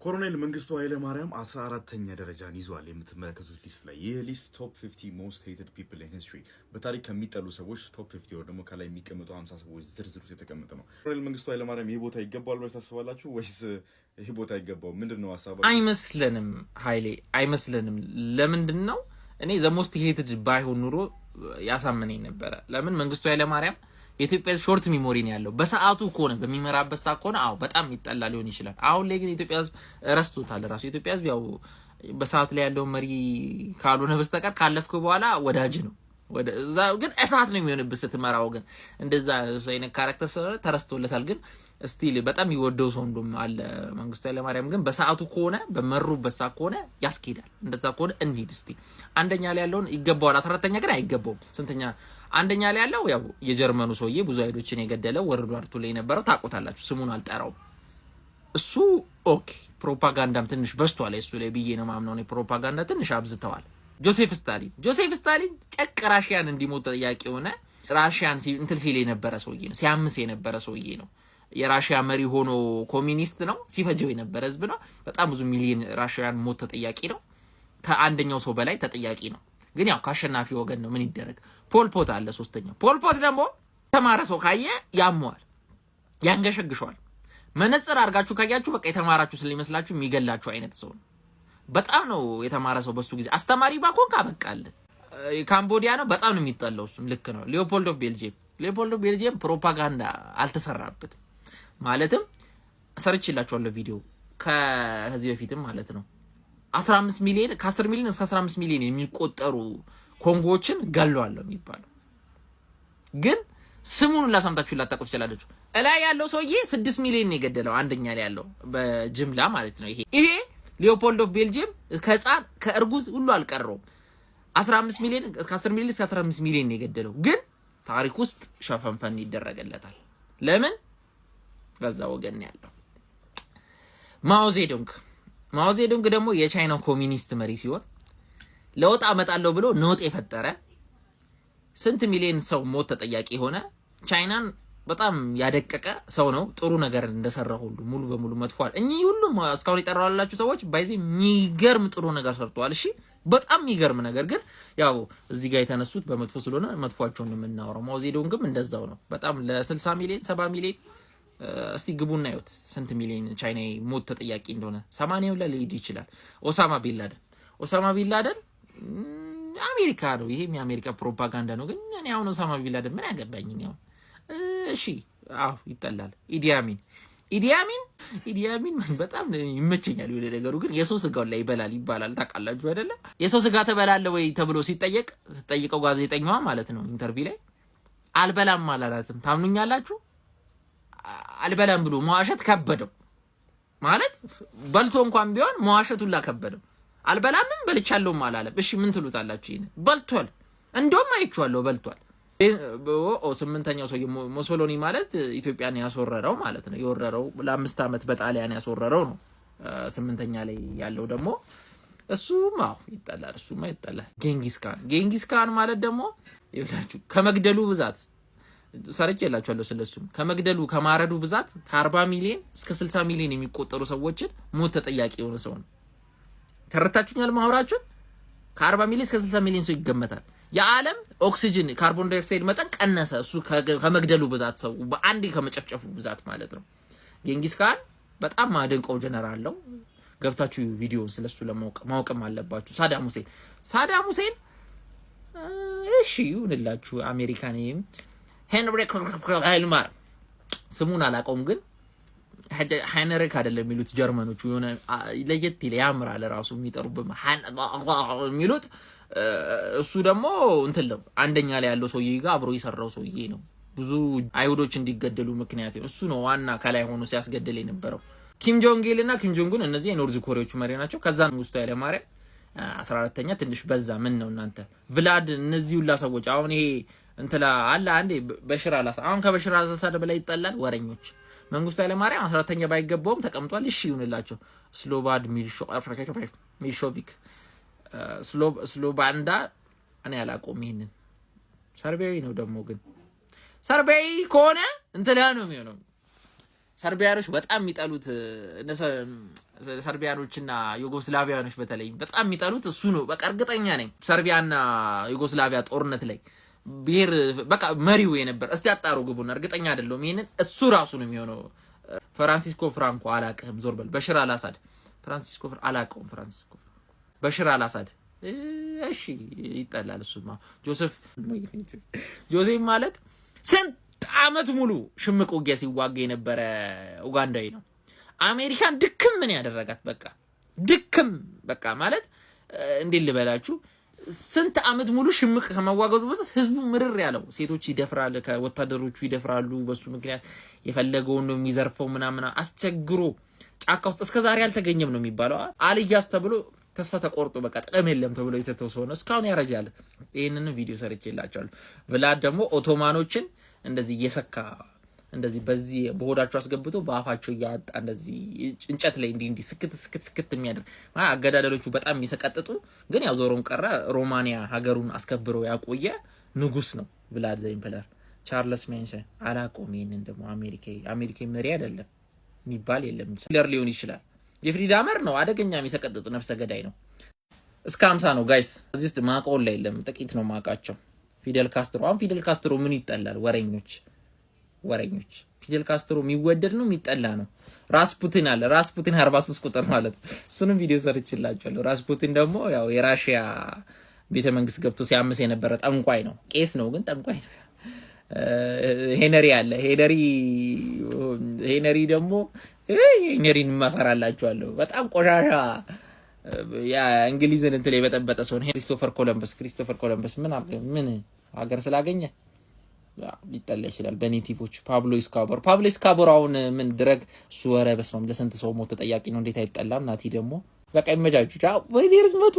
ኮሎኔል መንግስቱ ኃይለ ማርያም 14ኛ ደረጃን ይዟል የምትመለከቱት ሊስት ላይ። ይህ ሊስት ቶፕ 50 most hated people in history በታሪክ ከሚጠሉ ሰዎች ቶፕ 50 ወይ ደግሞ ከላይ የሚቀመጡ 50 ሰዎች ዝርዝር ውስጥ የተቀመጠ ነው። ኮሎኔል መንግስቱ ኃይለ ማርያም ይሄ ቦታ ይገባዋል ብላችሁ ታስባላችሁ ወይስ ይሄ ቦታ ይገባው? ምንድነው ሐሳባችሁ? አይመስለንም ኃይሌ አይመስለንም። ለምንድነው? እኔ the most hated ባይሆን ኑሮ ያሳመነኝ ነበር። ለምን መንግስቱ ኃይለ ማርያም የኢትዮጵያ ሾርት ሚሞሪ ነው ያለው። በሰዓቱ ከሆነ በሚመራበት ሰዓት ከሆነ በጣም ይጣላ ሊሆን ይችላል። አሁን ላይ ግን የኢትዮጵያ ሕዝብ ረስቶታል። ራሱ የኢትዮጵያ ሕዝብ ያው በሰዓት ላይ ያለው መሪ ካልሆነ በስተቀር ካለፍክ በኋላ ወዳጅ ነው። ግን እሳት ነው የሚሆንበት ስትመራው። ግን እንደዛ አይነት ካራክተር ተረስቶለታል። ግን ስቲል በጣም ይወደው ሰው እንደም አለ መንግስቱ ኃይለ ማርያም። ግን በሰዓቱ ከሆነ በመሩበት ሰዓት ከሆነ ያስኬዳል። እንደዛ ከሆነ እንሂድ እስቲ። አንደኛ ላይ ያለውን ይገባዋል። 14ኛ ግን አይገባውም። ስንተኛ? አንደኛ ላይ ያለው ያው የጀርመኑ ሰውዬ ብዙ አይዶችን የገደለው ወርዱ አርቱ ላይ የነበረው ታውቁታላችሁ። ስሙን አልጠራው። እሱ ኦኬ ፕሮፓጋንዳም ትንሽ በስቷል እሱ ላይ ብዬ ነው ማምነው። ነው ፕሮፓጋንዳ ትንሽ አብዝተዋል። ጆሴፍ ስታሊን ጨቅ ራሺያን እንዲሞት ጥያቄ ሆነ። ራሺያን እንትን ሲል የነበረ ሰውዬ ነው። ሲያምስ የነበረ ሰውዬ ነው። የራሺያ መሪ ሆኖ ኮሚኒስት ነው። ሲፈጀው የነበረ ህዝብ ነው። በጣም ብዙ ሚሊዮን ራሺያን ሞት ተጠያቂ ነው። ከአንደኛው ሰው በላይ ተጠያቂ ነው። ግን ያው ካሸናፊ ወገን ነው። ምን ይደረግ? ፖልፖት አለ ሶስተኛው። ፖልፖት ደግሞ ተማረ ሰው ካየ ያሟል፣ ያንገሸግሸዋል። መነጽር አድርጋችሁ ካያችሁ በቃ የተማራችሁ ስለሚመስላችሁ የሚገላችሁ አይነት ሰው ነው። በጣም ነው የተማረ ሰው በሱ ጊዜ አስተማሪ ባኮንካ በቃል ካምቦዲያ ነው። በጣም ነው የሚጠላው እሱም ልክ ነው። ሊዮፖልድ ኦፍ ቤልጂየም ፕሮፓጋንዳ አልተሰራበትም። ማለትም ሰርችላችኋለሁ ቪዲዮ ከዚህ በፊትም ማለት ነው 15 ሚሊዮን ከ10 ሚሊዮን እስከ 15 ሚሊዮን የሚቆጠሩ ኮንጎዎችን ገለዋል የሚባለው። ግን ስሙን ላሳምታችሁ ላታውቁ ትችላላችሁ። እላይ ያለው ሰውዬ 6 ሚሊዮን ነው የገደለው። አንደኛ ላይ ያለው በጅምላ ማለት ነው። ይሄ ሊዮፖልድ ኦፍ ቤልጂየም ከህፃን ከእርጉዝ ሁሉ አልቀረውም። 15 ሚሊዮን ከ10 ሚሊዮን እስከ 15 ሚሊዮን ነው የገደለው። ግን ታሪክ ውስጥ ሸፈንፈን ይደረገለታል። ለምን? በዛ ወገን ያለው ማኦዜዶንግ ደግሞ የቻይናው ኮሚኒስት መሪ ሲሆን ለውጥ አመጣለሁ ብሎ ኖጥ የፈጠረ ስንት ሚሊዮን ሰው ሞት ተጠያቂ ሆነ። ቻይናን በጣም ያደቀቀ ሰው ነው። ጥሩ ነገር እንደሰራ ሁሉ ሙሉ በሙሉ መጥፏል። እኚህ ሁሉም እስካሁን ይጠራዋላችሁ ሰዎች ባይዚ የሚገርም ጥሩ ነገር ሰርተዋል። እሺ በጣም የሚገርም ነገር። ግን ያው እዚህ ጋር የተነሱት በመጥፎ ስለሆነ መጥፏቸውን ነው የምናወራው። ማኦዜዶንግም እንደዛው ነው። በጣም ለ60 ሚሊዮን 70 ሚሊዮን እስቲ ግቡና ይወት ስንት ሚሊዮን ቻይናዊ ሞት ተጠያቂ እንደሆነ 80 ላይ ሊሄድ ይችላል። ኦሳማ ቢንላደን አሜሪካ ነው። ይሄም የአሜሪካ ፕሮፓጋንዳ ነው። ግን እኔ አሁን ኦሳማ ቢንላደን ምን ያገባኝ ነው? እሺ ይጠላል። ኢዲያሚን በጣም ይመቸኛል የሆነ ነገሩ። ግን የሰው ስጋውን ላይ ይበላል ይባላል። ታውቃላችሁ አይደለ? የሰው ስጋ ትበላለህ ወይ ተብሎ ሲጠየቀው ጋዜጠኛዋ ማለት ነው ኢንተርቪው ላይ አልበላም አላላትም። ታምኑኛላችሁ? አልበላም ብሎ መዋሸት ከበደው። ማለት በልቶ እንኳን ቢሆን መዋሸት ሁላ ከበደው። አልበላምም በልቻለሁም አላለም። እሺ ምን ትሉታላችሁ? ይሄን በልቷል። እንደውም አይቼዋለሁ በልቷል። ስምንተኛው ሰው ሞሶሎኒ ማለት ኢትዮጵያን ያስወረረው ማለት ነው። የወረረው ለ5 አመት በጣሊያን ያስወረረው ነው። 8ኛ ላይ ያለው ደግሞ እሱማ ይጣላል። ጌንጊስ ካን ማለት ደግሞ ይላችሁ ከመግደሉ ብዛት ሰርቼላችኋለሁ ስለሱም ከመግደሉ ከማረዱ ብዛት ከ40 ሚሊዮን እስከ 60 ሚሊዮን የሚቆጠሩ ሰዎችን ሞት ተጠያቂ የሆነ ሰው ነው። ተረታችሁኛል ማውራችሁ? ከ40 ሚሊዮን እስከ 60 ሚሊዮን ሰው ይገመታል። የዓለም ኦክሲጅን ካርቦን ዳይኦክሳይድ መጠን ቀነሰ። እሱ ከመግደሉ ብዛት ሰው በአንዴ ከመጨፍጨፉ ብዛት ማለት ነው። ጌንጊስ ካን በጣም ማደንቀው ጀነራል ነው። ገብታችሁ ቪዲዮውን ስለሱ ማወቅም አለባችሁ። ሳዳም ሁሴን እሺ ይሁንላችሁ። አሜሪካንም ሄንሪክ ሃይልማር ስሙን አላውቀውም። ግን ሃይነሪክ አይደለም የሚሉት ጀርመኖቹ። የሆነ ለየት ይላል ያምራል ራሱ የሚጠሩበት የሚሉት። እሱ ደግሞ እንትን ነው አንደኛ ላይ ያለው ሰውዬ ጋር አብሮ የሰራው ሰውዬ ነው። ብዙ አይሁዶች እንዲገደሉ ምክንያት ነው እሱ ነው። ዋና ከላይ ሆኖ ሲያስገድል የነበረው ኪም ጆንግ ኡን እነዚህ የኖርዝ ኮሪያዎቹ መሪ ናቸው። ከዛ መንግስቱ ኃይለ ማርያም 14ኛ ትንሽ በዛ። ምን ነው እናንተ ቭላድ እነዚህ ሁላ ሰዎች አሁን ይሄ እንተላ አለ አንዴ በሽራ አላሳ አሁን ከበሽራ አላሳ በላይ ይጣላል ወረኞች። መንግስቱ ኃይለ ማርያም 14ኛ ባይገባውም ተቀምጧል። እሺ ይሁንላቸው። ስሎባድ ሚልሾቪክ ስሎባንዳ እኔ አላውቀውም። ይሄንን ሰርቢያዊ ነው ደግሞ። ግን ሰርቢያዊ ከሆነ እንተላ ነው የሚሆነው። ሰርቢያኖች በጣም የሚጠሉት ሰርቢያኖችና ዩጎስላቪያኖች በተለይ በጣም የሚጠሉት እሱ ነው። በቃ እርግጠኛ ነኝ ሰርቢያና ዩጎስላቪያ ጦርነት ላይ ብሔር በቃ መሪው የነበር እስቲ አጣሩ ግቡና እርግጠኛ አይደለም ይሄንን እሱ ራሱ ነው የሚሆነው። ፍራንሲስኮ ፍራንኮ አላቀም ዞርበል በሽር አልአሳድ ፍራንሲስኮ አላቀም ፍራንሲስኮ በሽር አልአሳድ እሺ ይጣላል እሱማ ጆሴፍ ማለት ስንት አመት ሙሉ ሽምቅ ውጊያ ሲዋጋ የነበረ ኡጋንዳዊ ነው። አሜሪካን ድክም ምን ያደረጋት በቃ ድክም በቃ ማለት እንዴት ልበላችሁ ስንት አመት ሙሉ ሽምቅ ከመዋጋቱ በኋላ ህዝቡ ምርር ያለው ሴቶች ይደፍራል ከወታደሮቹ ይደፍራሉ በሱ ምክንያት የፈለገው ነው የሚዘርፈው ምናምን አስቸግሮ ጫካ ውስጥ እስከዛሬ አልተገኘም ነው የሚባለው አልያስ ተብሎ ተስፋ ተቆርጦ በቃ ጥቅም የለም ተብሎ የተተወሰው ነው እስካሁን ያረጃል። ይሄንን ቪዲዮ ሰርቼላችኋለሁ። ቭላድ ደግሞ ኦቶማኖችን እንደዚህ እየሰካ እንደዚህ በዚህ በሆዳቸው አስገብቶ በአፋቸው ያጣ እንደዚህ እንጨት ላይ እንዲ ስክት የሚያደርግ አገዳደሎቹ በጣም የሚሰቀጥጡ ግን ያው ዞሮም ቀረ ሮማኒያ ሀገሩን አስከብሮ ያቆየ ንጉስ ነው ቭላድ ዘ ኢምፐረር ቻርልስ ሜንሰን አላቆም። ይሄንን ደግሞ አሜሪካ መሪ አይደለም የሚባል የለም ሂትለር ሊሆን ይችላል። ጄፍሪ ዳመር ነው አደገኛ የሚሰቀጥጥ ነፍሰ ገዳይ ነው። እስከ 50 ነው ጋይስ እዚህ ውስጥ ማቆል ላይ የለም ጥቂት ነው ማቃቸው። ፊደል ካስትሮ ምን ይጠላል? ወረኞች ፊደል ካስትሮ የሚወደድ ነው የሚጠላ ነው። ራስፑቲን አለ ራስፑቲን 43 ቁጥር ማለት እሱንም ቪዲዮ ሰርችላችኋለሁ። ራስፑቲን ደግሞ ያው የራሺያ ቤተ መንግስት ገብቶ ሲያምስ የነበረ ጠንቋይ ነው። ቄስ ነው ግን ጠንቋይ ነው። ሄነሪ አለ ሄነሪ ደግሞ ሄነሪን ማሰራላችኋለሁ በጣም ቆሻሻ ያ እንግሊዝን እንትን ላይ በጠበጠ ሰው ነው። ክሪስቶፈር ኮሎምበስ ምን ሀገር ስላገኘ ሊጠላ ይችላል በኔቲቮች። ፓብሎ ኤስኮባር አሁን ምን ድረግ እሱ ወረ በስማም ለስንት ሰው ሞት ተጠያቂ ነው። እንዴት አይጠላም? ናቲ ደግሞ በቃ ይመጃጁ። ቻው ወይ ዲርስ መቱ